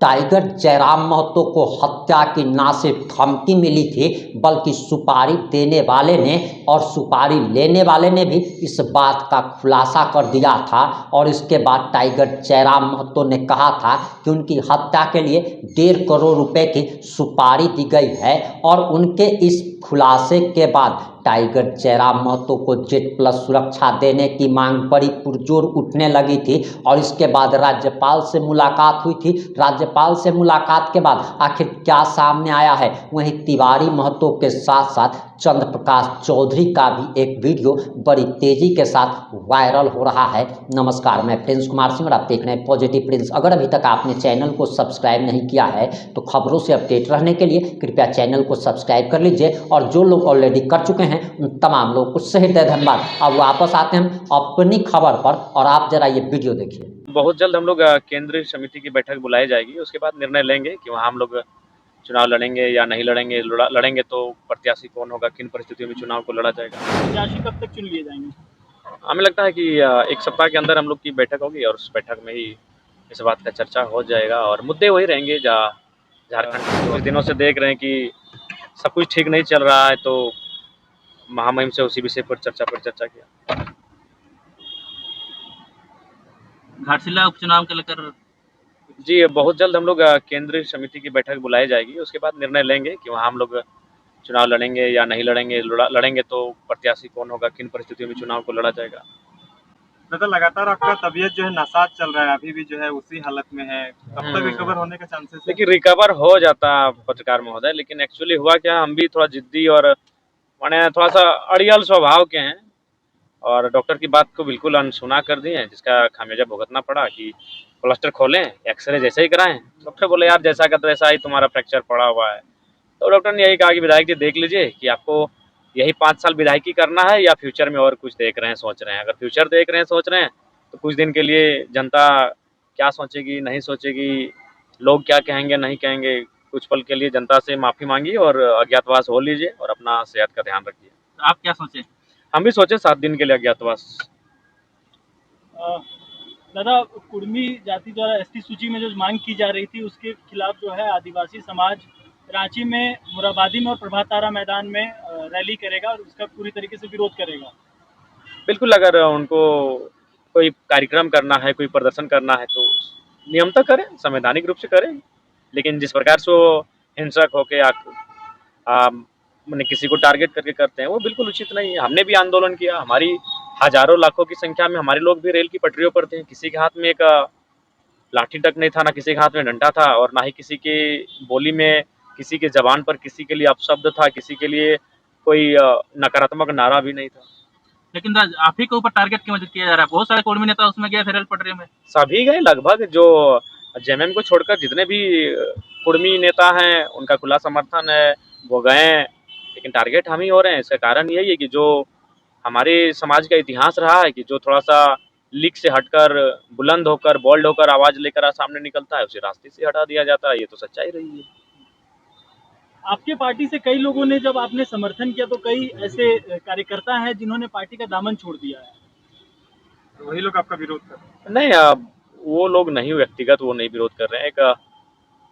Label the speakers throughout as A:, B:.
A: Tiger Jairam Mahato को हत्या की न सिर्फ धमकी मिली थी, बल्कि सुपारी देने वाले ने और सुपारी लेने वाले ने भी इस बात का खुलासा कर दिया था। और इसके बाद टाइगर जयराम महतो ने कहा था कि उनकी हत्या के लिए 1.5 करोड़ रुपए की सुपारी दी गई है। और उनके इस खुलासे के बाद टाइगर जयराम महतो को Z+ सुरक्षा देने की मांग बड़ी पुरजोर उठने लगी थी। और इसके बाद राज्यपाल से मुलाकात हुई थी। राज्यपाल से मुलाकात के बाद आखिर क्या सामने आया है, वहीं तिवारी महतो के साथ साथ चंद्र प्रकाश चौधरी का भी एक वीडियो बड़ी तेजी के साथ वायरल हो रहा है। नमस्कार, मैं प्रिंस कुमार सिंह और आप देख रहे हैं पॉजिटिव प्रिंस। अगर अभी तक आपने चैनल को सब्सक्राइब नहीं किया है तो खबरों से अपडेट रहने के लिए कृपया चैनल को सब्सक्राइब कर लीजिए। और जो लोग ऑलरेडी कर चुके हैं उन तमाम लोगों को सही धन्यवाद। अब वापस आते हैं अपनी खबर पर और आप जरा ये वीडियो देखिए।
B: बहुत जल्द हम लोग केंद्रीय समिति की बैठक बुलाई जाएगी, उसके बाद निर्णय लेंगे कि वहाँ हम लोग चुनाव लड़ेंगे या नहीं लड़ेंगे। लड़ेंगे तो प्रत्याशी कौन होगा, किन परिस्थितियों में चुनाव को लड़ा जाएगा।
C: प्रत्याशी कब तक चुन लिए जाएंगे?
B: हमें लगता है कि 1 सप्ताह के अंदर हम लोग की बैठक होगी और उस बैठक में ही इस बात का चर्चा हो जाएगा। और मुद्दे वही रहेंगे। झारखंड कुछ दिनों से देख रहे हैं कि सब कुछ ठीक नहीं चल रहा है, तो महामहिम से उसी विषय पर चर्चा किया।
C: घाटशिला उपचुनाव के लेकर
B: जी बहुत जल्द हम लोग केंद्रीय समिति की बैठक बुलाई जाएगी, उसके बाद निर्णय लेंगे कि वहाँ हम लोग चुनाव लड़ेंगे या नहीं लड़ेंगे। लड़ेंगे तो प्रत्याशी कौन होगा, किन परिस्थितियों में चुनाव को लड़ा जाएगा।
D: दादा, लगातार आपका तबीयत जो है नासाज चल रहा है, अभी भी जो है उसी हालत में है, कब तक रिकवर होने के चांसेस है?
B: देखिए, रिकवर हो जाता पत्रकार महोदय, लेकिन एक्चुअली हुआ क्या, हम भी थोड़ा जिद्दी और माने थोड़ा सा अड़ियल स्वभाव के हैं और डॉक्टर की बात को बिल्कुल अनसुना कर दिए, जिसका खामियाजा भुगतना पड़ा कि प्लास्टर खोलें, एक्सरे जैसे ही कराएं। डॉक्टर बोले यार जैसा का तो वैसा ही तुम्हारा फ्रैक्चर पड़ा हुआ है। तो डॉक्टर ने यही कहा कि विधायक जी देख लीजिए कि आपको यही 5 साल विधायकी करना है या फ्यूचर में और कुछ देख रहे हैं, सोच रहे हैं। अगर फ्यूचर देख रहे हैं, सोच रहे हैं, तो कुछ दिन के लिए जनता क्या सोचेगी नहीं सोचेगी, लोग क्या कहेंगे नहीं कहेंगे, कुछ पल के लिए जनता से माफ़ी मांगिए और अज्ञातवास हो लीजिए और अपना सेहत का ध्यान रखिए।
C: आप क्या सोचे?
B: हम भी सोचे 7 दिन के लिए अज्ञातवास।
C: दादा, कुर्मी जाति द्वारा एसटी सूची में जो मांग की जा रही थी उसके खिलाफ जो है आदिवासी समाज रांची में, मुराबादी में और प्रभात तारा मैदान में रैली करेगा और उसका पूरी तरीके से विरोध करेगा।
B: बिल्कुल, अगर उनको कोई कार्यक्रम करना है, कोई प्रदर्शन करना है तो नियमतः करें, संवैधानिक रूप से करें। लेकिन जिस प्रकार से वो हिंसक होके मैंने किसी को टारगेट करके करते हैं, वो बिल्कुल उचित नहीं है। हमने भी आंदोलन किया, हमारी हजारों लाखों की संख्या में हमारे लोग भी रेल की पटरियों पर थे। किसी के हाथ में एक लाठी तक नहीं था, ना किसी के हाथ में डंडा था और ना ही किसी की बोली में, किसी के जबान पर किसी के लिए अपशब्द था, किसी के लिए कोई नकारात्मक नारा भी नहीं था।
C: लेकिन आप ही के ऊपर टारगेट क्यों किया जा रहा है? बहुत सारे कुर्मी नेता उसमें गए थे रेल पटरी में।
B: सभी गए लगभग, जो जेएमएम को छोड़कर जितने भी कुर्मी नेता हैं उनका खुला समर्थन है, वो गए। लेकिन टारगेट हम ही हो रहे हैं। इसका कारण यही है कि जो हमारे समाज का इतिहास रहा है कि जो थोड़ा सा लीक से हटकर, बुलंद होकर, बोल्ड होकर आवाज लेकर सामने निकलता है, उसे रास्ते से हटा दिया जाता है। ये तो सच्चाई रही है।
C: आपके पार्टी से कई लोगों ने, जब आपने समर्थन किया तो कई ऐसे कार्यकर्ता हैं जिन्होंने पार्टी का दामन छोड़ दिया है,
D: तो वही लोग आपका विरोध कर रहे हैं?
B: नहीं, वो लोग नहीं, व्यक्तिगत वो नहीं विरोध कर रहे हैं। एक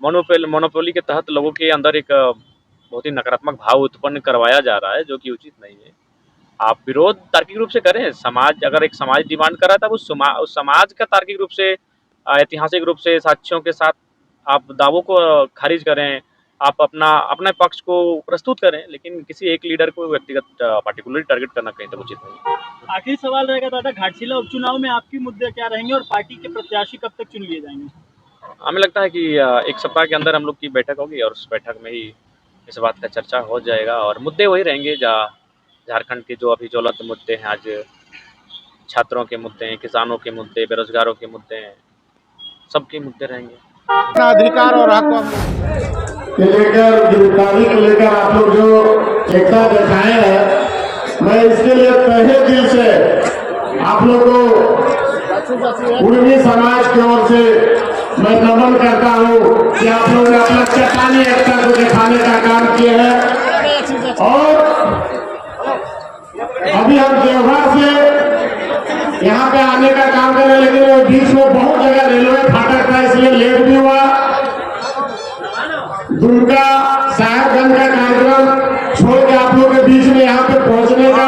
B: मोनोपोली के तहत लोगों के अंदर एक बहुत ही नकारात्मक भाव उत्पन्न करवाया जा रहा है, जो कि उचित नहीं है। आप विरोध तार्किक रूप से करें। समाज, अगर एक समाज डिमांड कर रहा था, उस समाज का तार्किक रूप से, ऐतिहासिक रूप से, साक्ष्यों के साथ आप दावों को खारिज करें, आप अपने पक्ष को प्रस्तुत करें। लेकिन किसी एक लीडर को व्यक्तिगत पार्टिकुलरली टारगेट करना कहीं तक उचित नहीं है।
C: आखिरी सवाल रहेगा दादा, घाटशिला उपचुनाव में आपके मुद्दे क्या रहेंगे और पार्टी के प्रत्याशी कब तक चुन लिए जाएंगे?
B: हमें लगता है कि 1 सप्ताह के अंदर हम लोग की बैठक होगी और उस बैठक में ही इस बात का चर्चा हो जाएगा। और मुद्दे वही रहेंगे। झारखंड के जो अभी ज्वलंत मुद्दे हैं, आज छात्रों के मुद्दे हैं, किसानों के मुद्दे, बेरोजगारों के मुद्दे हैं, सबके मुद्दे रहेंगे।
E: अधिकार और हक के लेकर, गिरफ्तारी को लेकर आप लोग जो एकता दिखाए हैं, मैं इसके लिए तहे दिल से आप लोग को कुर्मी समाज की ओर से मैं नमन करता हूँ कि आप लोग ने अपना चट्टानी एकता को दिखाने का काम किया है। और अभी हम देवघर से यहाँ पे आने का काम कर रहे हैं, लेकिन बीच में बहुत जगह रेलवे फाटक था, इसलिए लेट भी हुआ। दुमका साहेबगंज का कार्यक्रम छोड़ के आप लोगों के बीच में यहाँ पे पहुंचने का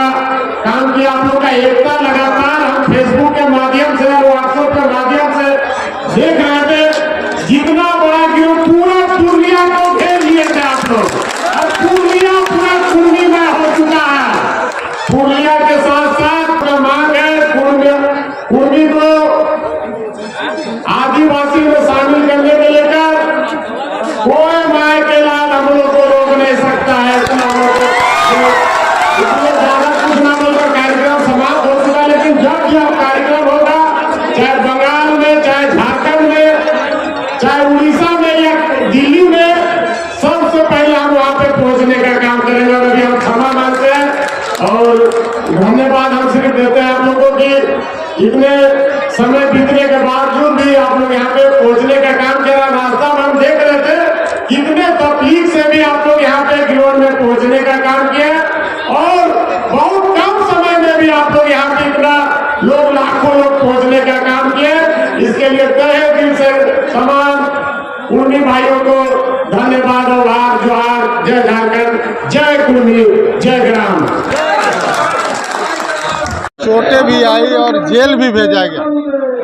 E: काम किया। आप लोग का एकता लगातार हम फेसबुक के माध्यम से और व्हाट्सएप के माध्यम से देख रहे थे। जितना बड़ा गिरोह पूरा पूर्णिया को घेर लिए थे आप लोग, और पूर्णिया पूरा कुर्मी में हो चुका है। पूर्णिया के साथ साथ मांग है कुर्मी को आदिवासी में शामिल करने के लेकर कोई माय के लाल हम लोग को रोक नहीं सकता है। इसलिए ज्यादा कुछ ना बोलकर कार्यक्रम समाप्त हो चुका, लेकिन जब यह कार्यक्रम होगा, चाहे बंगाल में, चाहे झारखंड में, चाहे उड़ीसा में या दिल्ली में, सबसे पहले हम वहां पे पहुंचने का काम करेंगे। और अभी हम क्षमा मांगते हैं और धन्यवाद हम सिर्फ देते हैं आप लोगों की। इतने समय बीतने के बावजूद भी आप लोग यहाँ पे पहुंचने का काम किया। रास्ता में हम देख रहे थे कितने तकलीफ से भी आप लोग यहाँ पे ग्राउंड में पहुंचने का काम किया, और बहुत कम समय में भी आप लोग यहाँ पे इतना लोग, लाखों लोग पहुंचने का काम किए। इसके लिए तहे दिल से तमाम कुर्मी भाइयों को धन्यवाद और जोहार। जय झारखंड, जय कुर्मी, जय ग्राम।
F: चोटें भी आई और जेल भी भेजा गया,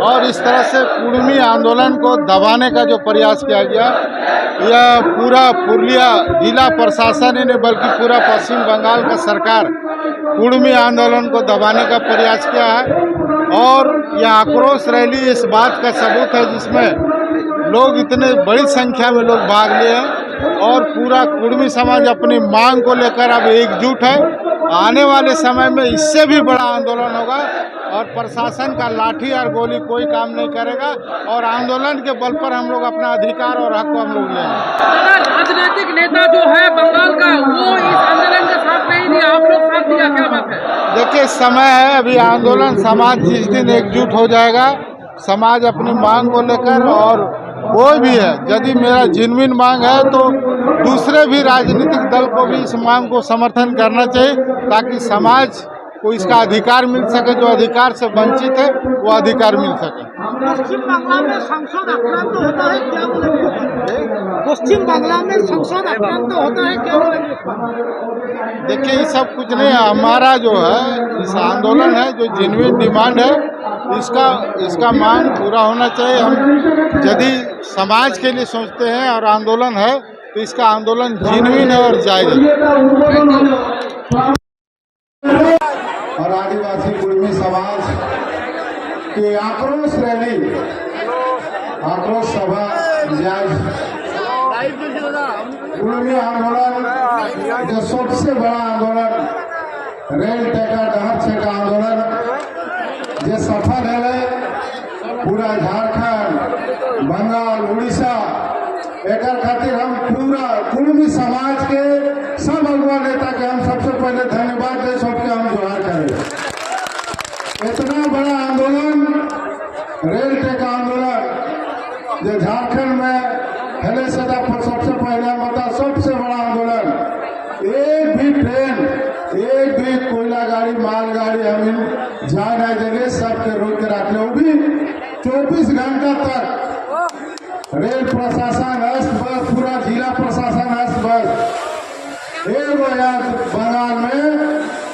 F: और इस तरह से कुर्मी आंदोलन को दबाने का जो प्रयास किया गया, यह पूरा पुरुलिया जिला प्रशासन ही नहीं बल्कि पूरा पश्चिम बंगाल का सरकार कुर्मी आंदोलन को दबाने का प्रयास किया है। और यह आक्रोश रैली इस बात का सबूत है जिसमें लोग, इतने बड़ी संख्या में लोग भाग लिए हैं, और पूरा कुर्मी समाज अपनी मांग को लेकर अब एकजुट है। आने वाले समय में इससे भी बड़ा आंदोलन होगा, और प्रशासन का लाठी और गोली कोई काम नहीं करेगा, और आंदोलन के बल पर हम लोग अपना अधिकार और हक को हम लोग लेंगे।
G: राजनीतिक नेता जो है बंगाल का, वो इस आंदोलन के साथ नहीं दिया, आप लोग साथ दिया, क्या बात है?
F: देखिए, समय है, अभी आंदोलन समाज जिस दिन एकजुट हो जाएगा, समाज अपनी मांग को लेकर, और कोई भी है, यदि मेरा जिनविन मांग है तो दूसरे भी राजनीतिक दल को भी इस मांग को समर्थन करना चाहिए, ताकि समाज को इसका अधिकार मिल सके, जो अधिकार से वंचित है वो अधिकार मिल सके।
G: पश्चिम बांग्ला में संसद आक्रांत होता है, क्या बोलेंगे? पश्चिम बांग्ला में संसद आक्रांत होता है, क्या बोलेंगे?
F: देखिए, ये सब कुछ नहीं है। हमारा जो है इस आंदोलन है, जो जेन्युइन डिमांड है, इसका मांग पूरा होना चाहिए। हम यदि समाज के लिए सोचते हैं और आंदोलन है, तो इसका आंदोलन जेन्युइन है और जायज है।
E: और आदिवासी कुर्मी समाज की आक्रोश रैली, आक्रोश सभा जायज। कुर्मी आंदोलन जो सबसे बड़ा आंदोलन, रेल टेका डहर छेका आंदोलन जो सफल है, पूरा झारखंड, बंगाल, उड़ीसा, एक खातिर हम पूरा कुर्मी समाज के सब अगुआ नेता के हम सबसे पहले धन्यवाद दे, सबके हम जोहार करें। इतना बड़ा आंदोलन, रेल टेका आंदोलन जो झारखंड में हेले से सबसे पहले बता, सबसे बड़ा आंदोलन। एक भी ट्रेन, एक भी कोयला गाड़ी, मालगाड़ी हम जा नहीं देंगे, सबके रोक के रख ले। वो भी 24 घंटा तक रेल प्रशासन अस्त बस्त, पूरा जिला प्रशासन अस्त बस्त। एक यार बंगाल में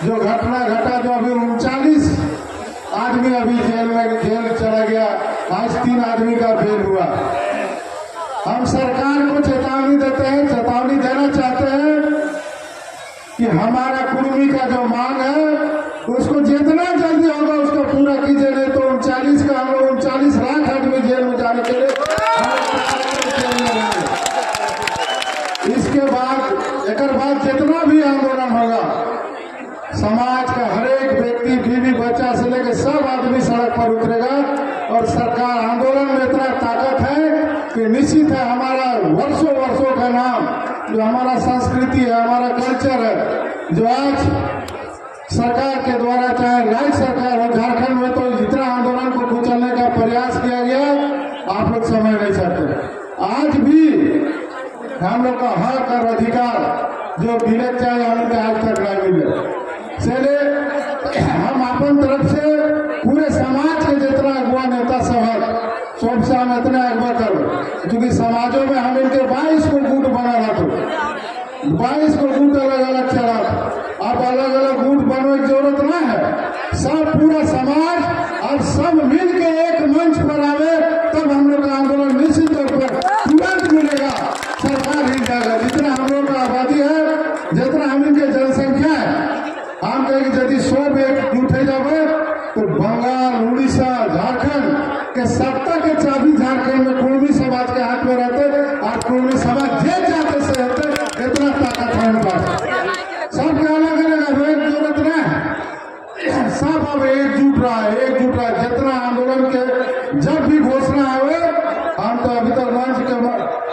E: जो घटना घटा, जो अभी 39 आदमी अभी जेल चला गया, आज 3 आदमी का बेल हुआ। हम सरकार को चेतावनी देते हैं, चेतावनी देना चाहते हैं कि हमारा कुर्मी का जो मांग है उसको जितना जल्दी होगा उसको पूरा कीजिए, नहीं तो 39 का हम लोग 39 लाख आदमी जेल में जाने के लिए। इसके बाद एक बाद जितना भी आंदोलन होगा, समाज का हर एक व्यक्ति, बीवी बच्चा से लेकर सब आदमी सड़क पर उतरेगा, और सरकार आंदोलन में इतना ताकत है कि निश्चित है हमारा वर्षों वर्षों का नाम, जो हमारा संस्कृति है, हमारा कल्चर है, जो आज सरकार के द्वारा, चाहे राज्य सरकार हो, झारखंड में तो जितना आंदोलन को कुचलने का प्रयास किया गया, आप लोग समझ नहीं सकते। आज भी हम लोग का हक और अधिकार जो मिले चाहिए, हम लोग आज तक नहीं मिले। चले हम अपन तरफ से पूरे समाज के जितना अगुआ नेता सब सबसे हम इतना अगुआ करो, क्योंकि समाजों में हम इनके 22 को गुट बना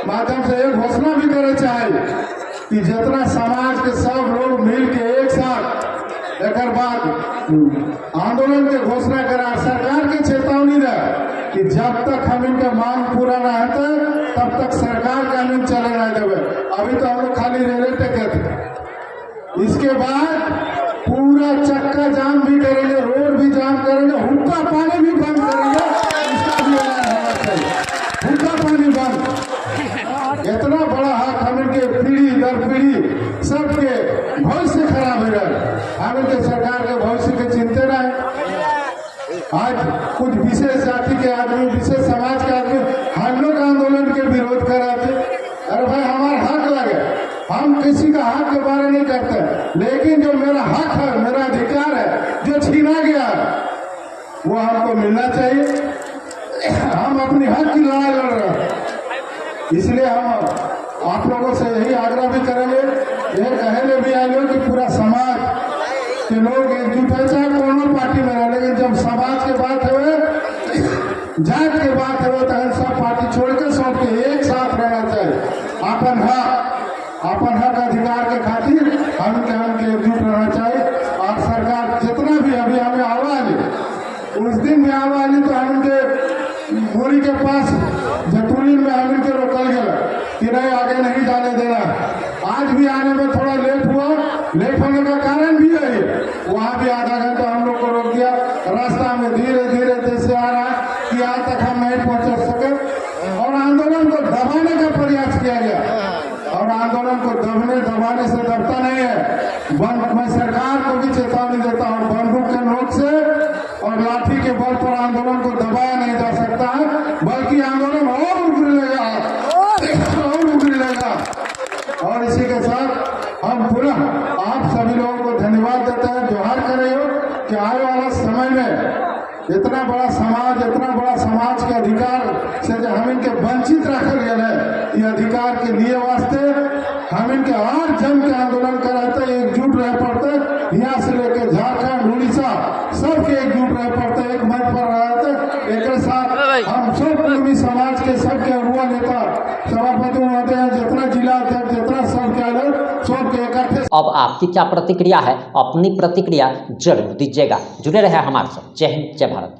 E: माध्यम से एक घोषणा भी करे चाहे कि जितना समाज के सब लोग मिल के एक साथ एक बाद आंदोलन के घोषणा करा, सरकार के चेतावनी रहे कि जब तक हम इनका मांग पूरा ना होता तब तक सरकार कानून चले ना देवे। अभी तो हम लोग खाली रेले टेके थे, इसके बाद पूरा चक्का जाम भी करेंगे, रोड भी जाम करेंगे, हुक्का पानी भी बंद करेंगे, इसका भी ऐलान होना चाहिए। हुक्का पानी बंद, इतना बड़ा हक हम इनके पीढ़ी दर पीढ़ी सबके भविष्य खराब हो रहा, हम इनके सरकार के भविष्य के चिंते रहे। आज कुछ विशेष जाति के आदमी, विशेष समाज के आदमी हम लोग आंदोलन के विरोध कर रहे थे। अरे भाई हमारा हक लगे, हम किसी का हक के बारे नहीं करते, लेकिन जो मेरा हक है, मेरा अधिकार है, जो छीना गया वो हमको मिलना चाहिए। हम अपनी हक की लड़ाई लड़ रहे हैं, इसलिए हम आप लोगों से यही आग्रह भी करेंगे, ये कहने भी आए लोग कि पूरा समाज के लोग एकजुट है, चाहे कोनो पार्टी में रहे, लेकिन जब समाज के बात है, जात के बात है, तो सब पार्टी छोड़ के सबके एक साथ रहना चाहिए। अपन हक अधिकार के खातिर हमके एकजुट रहना चाहिए। और सरकार जितना भी अभी हमें आवाज उस दिन में आवाज तो हमके मोरी के पास जतुली में हमके रोकल गया कि नहीं आगे नहीं जाने देना। आज भी आने में थोड़ा लेट हुआ, लेट होने का कारण भी है, वहाँ भी आधा घंटा हम लोग को रोक दिया। रास्ता में धीरे धीरे जैसे आ रहा है कि आज तक हम नहीं पहुँच सके, और आंदोलन को दबाने का प्रयास किया गया, और आंदोलन को दबाने से दबता नहीं है। मैं सरकार को भी चेतावनी देता हूँ, बंदूक के नोक से और लाठी के बल पर आंदोलन को दबाया नहीं जा सकता है, बल्कि आंदोलन और उगलेगा, और उगलेगा। और इसी के साथ हम पुनः आप सभी लोगों को धन्यवाद देते हैं, जोहार कर रहे हो कि आने वाला समय में इतना बड़ा समाज के अधिकार से जो हम इनके वंचित रखल गए हैं, ये अधिकार के लिए वास्ते हम इनके और जम के आंदोलन कराते, एकजुट रह पड़ते, यहाँ से लेकर झारखंड उड़ीसा सबके एकजुट रह पड़ते, एक मंच पर रहते। एक साथ हम सब कुर्मी समाज के सबके अगुआ नेता सभापति होते हैं, जितना जिला अध्यक्ष, जितना सबके अलग सबके इकट्ठे।
A: अब आपकी क्या प्रतिक्रिया है? अपनी प्रतिक्रिया जरूर दीजिएगा। जुड़े रहे हमारे साथ। जय हिंद, जय भारत।